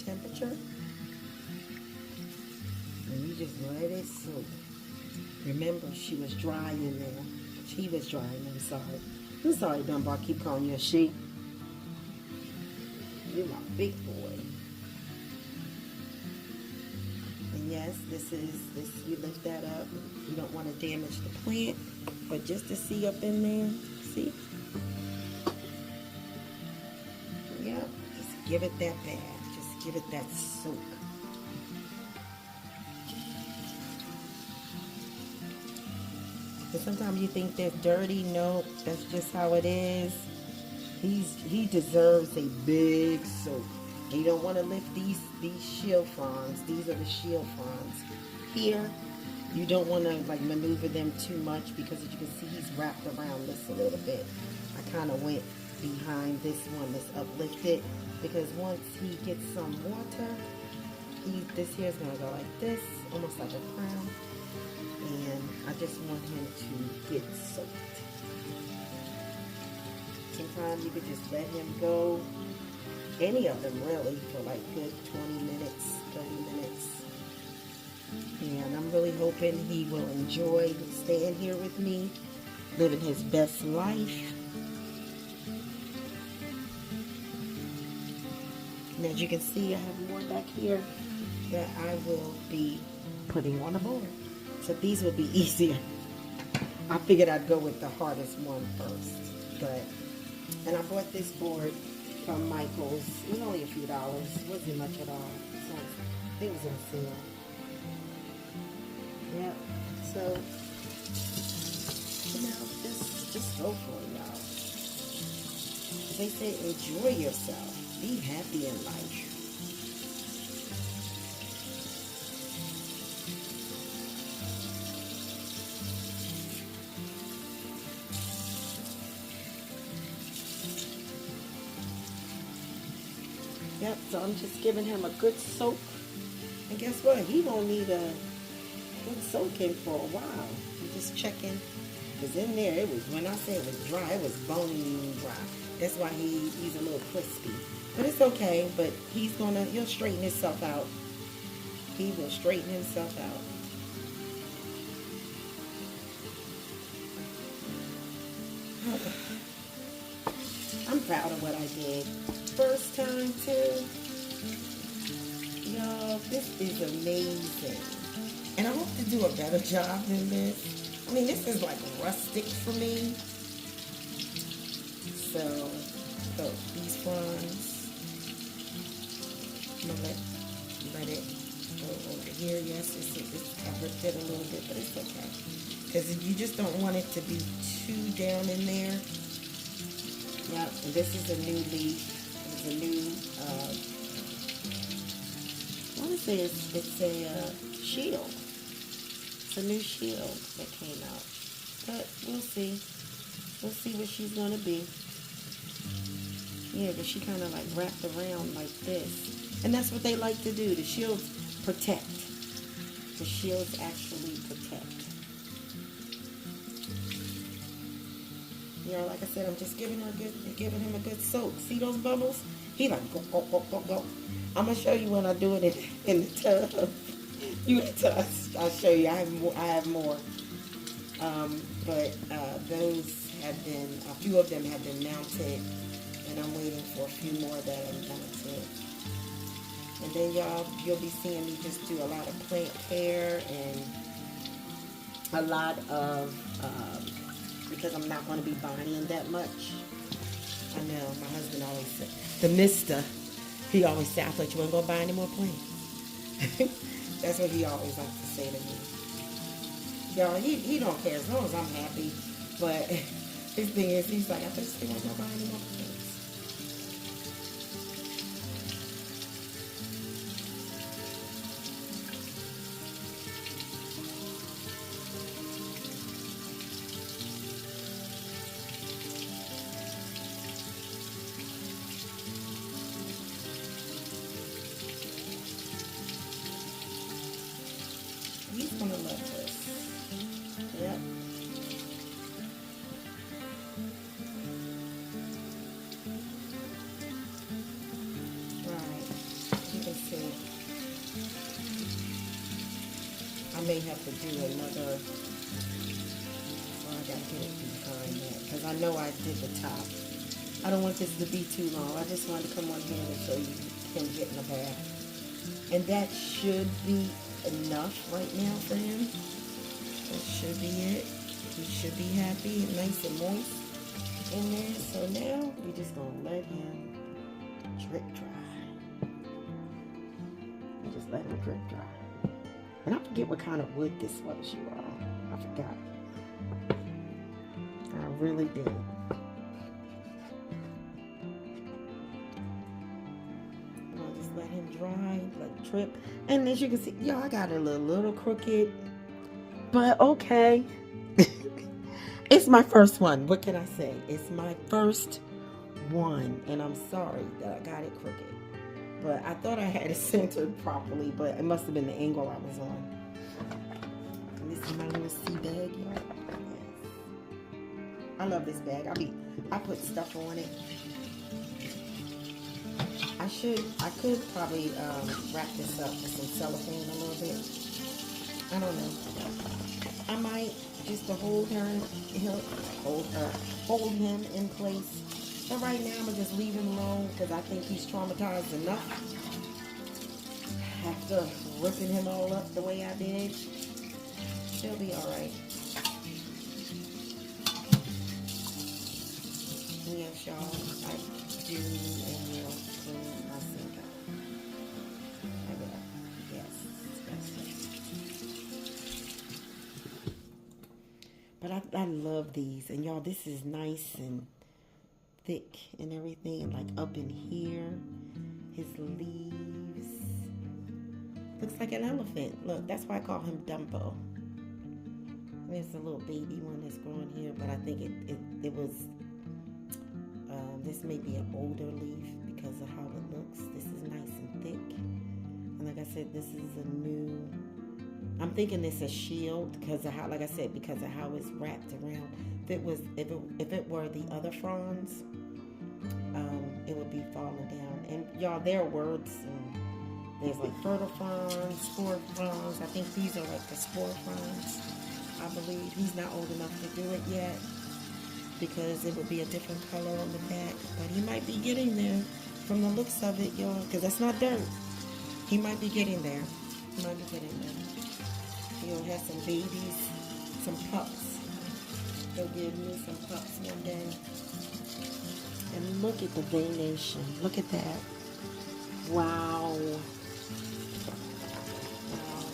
temperature. And you just let it soak. Remember, she was dry in there. She was drying, I'm sorry. I'm sorry, Dumbo, I keep calling you a she. You're my big boy. And yes, this, you lift that up. You don't want to damage the plant, but just to see up in there, see? Yeah, just give it that bath. Just give it that soak. And sometimes you think they're dirty. No, that's just how it is. He deserves a big soak. You don't want to lift these shield fronds. These are the shield fronds. Here, you don't want to like maneuver them too much because as you can see, he's wrapped around this a little bit. I kind of went behind this one that's uplifted because once he gets some water, this here is going to go like this, almost like a crown. And I just want him to get soaked. Sometimes you could just let him go, any of them really, for like good 20 minutes, 30 minutes. And I'm really hoping he will enjoy staying here with me, living his best life. And as you can see, I have more back here that I will be putting on the board. So these will be easier. I figured I'd go with the hardest one first. And I bought this board from Michael's. It was only a few dollars. It wasn't much at all. So I think it was on sale. Yep. So, just go for it, y'all. They say enjoy yourself. Be happy in life. Yep, so I'm just giving him a good soak. And guess what? He won't need a good soaking for a while. I'm just checking. Because in there, it was, when I say it was dry, it was bone dry. That's why he's a little crispy. But it's okay, but he'll straighten himself out. He will straighten himself out. I'm proud of what I did. First time too. Y'all, this is amazing. And I hope to do a better job than this. I mean, this is like rustic for me. So these fronds, I'm gonna let it go over here. Yes, I ripped it a little bit, but it's okay. Because you just don't want it to be too down in there. Yeah, and this is a new leaf. It's a new, I want to say it's a shield. It's a new shield that came out. But we'll see. We'll see what she's going to be. Yeah, but she kind of like wrapped around like this. And that's what they like to do. The shields protect. The shields actually protect. You know, like I said, I'm just giving him a good soak. See those bubbles? He like go, go, go, go, go. I'm gonna show you when I do it in the tub. I'll show you. I have more. But those have been, a few of them have been mounted, and I'm waiting for a few more that are mounted. And then you'll be seeing me just do a lot of plant care and a lot of, because I'm not going to be buying that much. I know, my husband always said, the mister, he always said, I thought you weren't going to buy any more plants. That's what he always likes to say to me. Y'all, he don't care as long as I'm happy. But his thing is, he's like, I thought you weren't going to buy any more plants. He's gonna love this. Yep. I may have to do another. Well, I gotta get it behind that because I know I did the top. I don't want this to be too long. I just wanted to come on here and show you him getting a bath. And that should be enough right now for him. That should be it. He should be happy and nice and moist in there. So now we're just gonna let him drip dry. Just let him drip dry. And I forget what kind of wood this was, you all. I forgot. I really did. I'll just let him dry, like drip. And as you can see, y'all, I got it a little crooked. But okay. It's my first one. What can I say? It's my first one. And I'm sorry that I got it crooked. But I thought I had it centered properly, but it must have been the angle I was on. And this is my little sea bag, y'all. Yes. I love this bag. I put stuff on it. I could probably wrap this up with some cellophane a little bit. I don't know. I might just to hold him in place. But right now I'm gonna just leave him alone because I think he's traumatized enough. After ripping him all up the way I did, he'll be all right. Yes, y'all, I do and will clean my sink out. I will. Yes. But I love these. And y'all, this is nice and thick and everything. Like up in here, his leaves. Looks like an elephant. Look, that's why I call him Dumbo. And there's a little baby one that's growing here, but I think it was, this may be an older leaf because of how it looks. This is nice and thick. And like I said, this is a new, I'm thinking it's a shield because of how, like I said, because of how it's wrapped around. If it were the other fronds, it would be falling down. And y'all, there are words, and there's like fertile fronds, spore fronds. I think these are like the spore fronds, I believe. He's not old enough to do it yet because it would be a different color on the back. But he might be getting there from the looks of it, y'all, because that's not dirt. He might be getting there. He might be getting there. He'll have some babies, some pups. He'll give me some pups one day. And look at the venation. Look at that. Wow. Wow.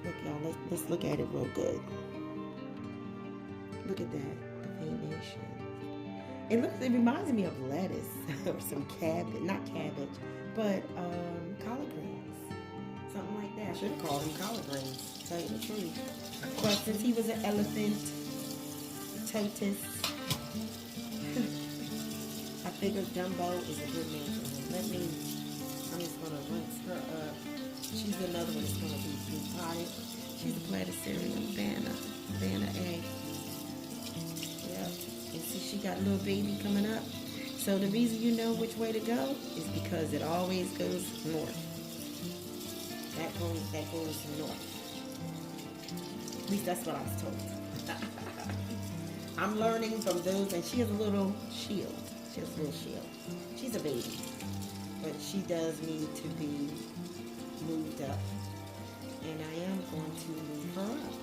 Look, y'all, let's look at it real good. Look at that, the venation. It reminds me of lettuce or some cabbage, not cabbage, but collard greens. Something like that. I should have called him collard greens, to tell you the truth. But since he was an elephantotis, I figured Dumbo is a good name for him. I'm just going to rinse her up. She's another one that's going to be potted. She's a Platycerium Banana egg. Yep. And see, she got a little baby coming up. So the reason you know which way to go is because it always goes north. That goes north. At least that's what I was told. I'm learning from those, and she has a little shield. She has a little shield. She's a baby, but she does need to be moved up, and I am going to move her up.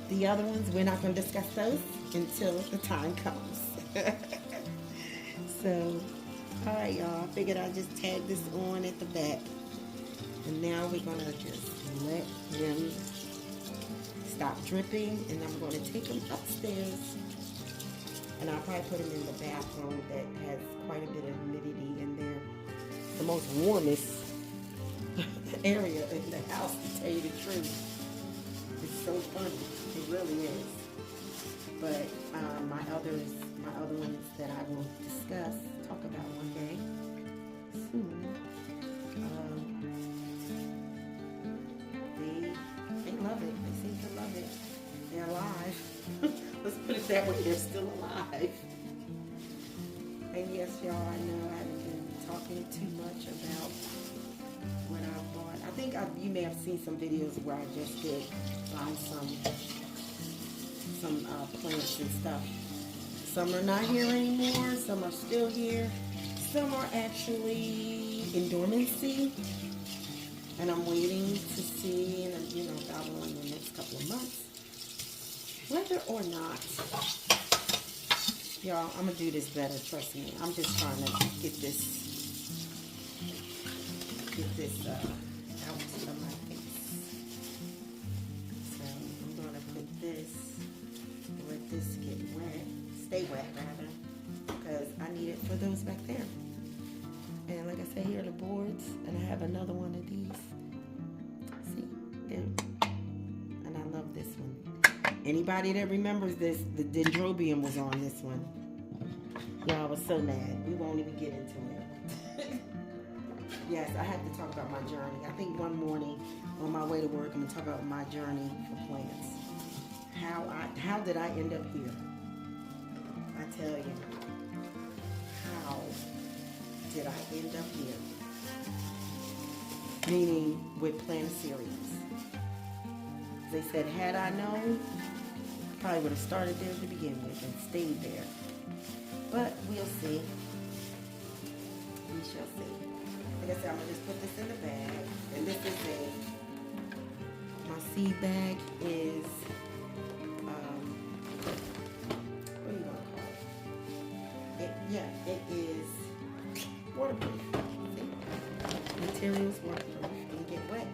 The other ones, we're not going to discuss those until the time comes. So, all right, y'all. I figured I'd just tag this on at the back, and now we're going to just let him stop dripping, and I'm going to take him upstairs. And I'll probably put him in the bathroom that has quite a bit of humidity in there. The most warmest area in the house, to tell you the truth. It's so funny. It really is. But my other ones that I will talk about one day soon. They love it. They seem to love it. They're alive. Let's put it that way, they're still alive. And yes, y'all, I know I haven't been talking too much about what I bought. I think you may have seen some videos where I just did buy some plants and stuff. Some are not here anymore. Some are still here. Some are actually in dormancy, and I'm waiting to see, and you know, probably in the next couple of months, whether or not, y'all, I'm gonna do this better. Trust me. I'm just trying to get this out of my face. So I'm gonna put this, let this get wet, stay wet rather, because I need it for those back there. And like I said, here are the boards, and I have another one of these. See, there. And I love this one. Anybody that remembers this, the dendrobium was on this one. Y'all, I was so mad. We won't even get into it. Yes, I had to talk about my journey. I think one morning on my way to work, I'm gonna talk about my journey for plants. How did I end up here? I tell you, how did I end up here? Meaning with Platyceriums. They said, had I known, probably would have started there to begin with and stayed there. But we'll see. We shall see. Like I said, I'm going to just put this in the bag. And this is my seed bag is, what do you want to call it? It is waterproof. See? Materials waterproof. Can get wet.